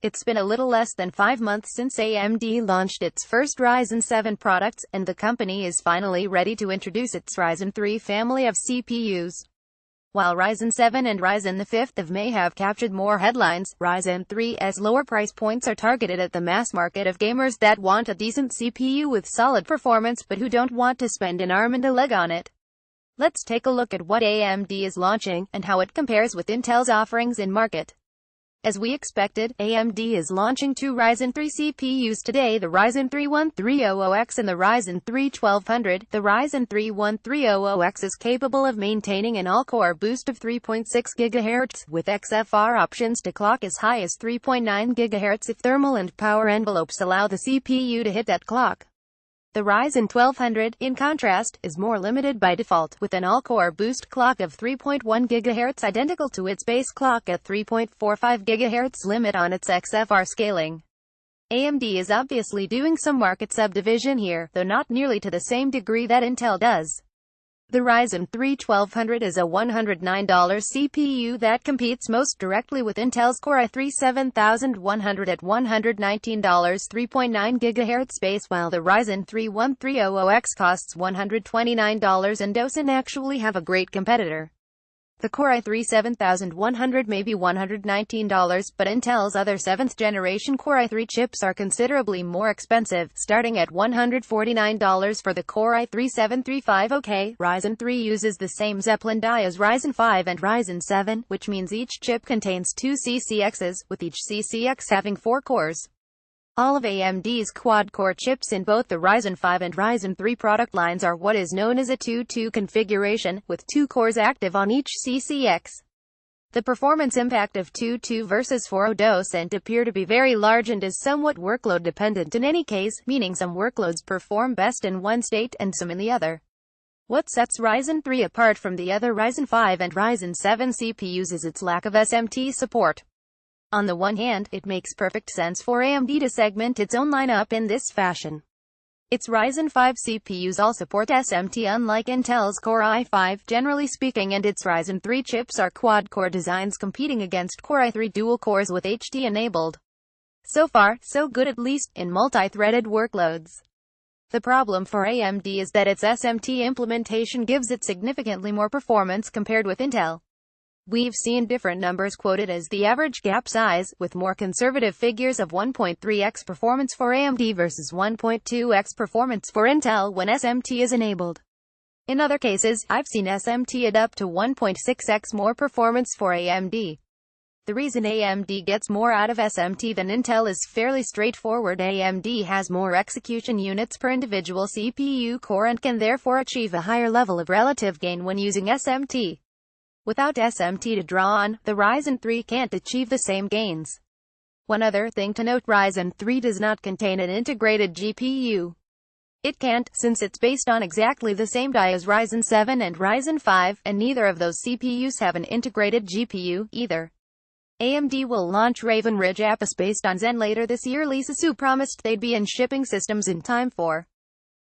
It's been a little less than 5 months since AMD launched its first Ryzen 7 products, and the company is finally ready to introduce its Ryzen 3 family of CPUs. While Ryzen 7 and Ryzen 5 may have captured more headlines, Ryzen 3's lower price points are targeted at the mass market of gamers that want a decent CPU with solid performance but who don't want to spend an arm and a leg on it. Let's take a look at what AMD is launching, and how it compares with Intel's offerings in market. As we expected, AMD is launching two Ryzen 3 CPUs today, the Ryzen 3 1300X and the Ryzen 3 1200. The Ryzen 3 1300X is capable of maintaining an all-core boost of 3.6 GHz, with XFR options to clock as high as 3.9 GHz if thermal and power envelopes allow the CPU to hit that clock. The Ryzen 1200, in contrast, is more limited by default, with an all-core boost clock of 3.1 GHz identical to its base clock at 3.45 GHz limit on its XFR scaling. AMD is obviously doing some market subdivision here, though not nearly to the same degree that Intel does. The Ryzen 3 1200 is a $109 CPU that competes most directly with Intel's Core i3 7100 at $119, 3.9 GHz base, while the Ryzen 3 1300X costs $129 and doesn't actually have a great competitor. The Core i3 7100 may be $119, but Intel's other 7th generation Core i3 chips are considerably more expensive, starting at $149 for the Core i3 735OK. Ryzen 3 uses the same Zeppelin die as Ryzen 5 and Ryzen 7, which means each chip contains two CCXs, with each CCX having 4 cores. All of AMD's quad-core chips in both the Ryzen 5 and Ryzen 3 product lines are what is known as a 2-2 configuration, with 2 cores active on each CCX. The performance impact of 2-2 versus 4-0 doesn't appear to be very large and is somewhat workload dependent in any case, meaning some workloads perform best in one state and some in the other. What sets Ryzen 3 apart from the other Ryzen 5 and Ryzen 7 CPUs is its lack of SMT support. On the one hand, it makes perfect sense for AMD to segment its own lineup in this fashion. Its Ryzen 5 CPUs all support SMT unlike Intel's Core i5, generally speaking, and its Ryzen 3 chips are quad-core designs competing against Core i3 dual cores with HD enabled. So far, so good, at least in multi-threaded workloads. The problem for AMD is that its SMT implementation gives it significantly more performance compared with Intel. We've seen different numbers quoted as the average gap size, with more conservative figures of 1.3x performance for AMD versus 1.2x performance for Intel when SMT is enabled. In other cases, I've seen SMT at up to 1.6x more performance for AMD. The reason AMD gets more out of SMT than Intel is fairly straightforward. AMD has more execution units per individual CPU core and can therefore achieve a higher level of relative gain when using SMT. Without SMT to draw on, the Ryzen 3 can't achieve the same gains. One other thing to note, Ryzen 3 does not contain an integrated GPU. It can't, since it's based on exactly the same die as Ryzen 7 and Ryzen 5, and neither of those CPUs have an integrated GPU, either. AMD will launch Raven Ridge Apps based on Zen later this year. Lisa Su promised they'd be in shipping systems in time for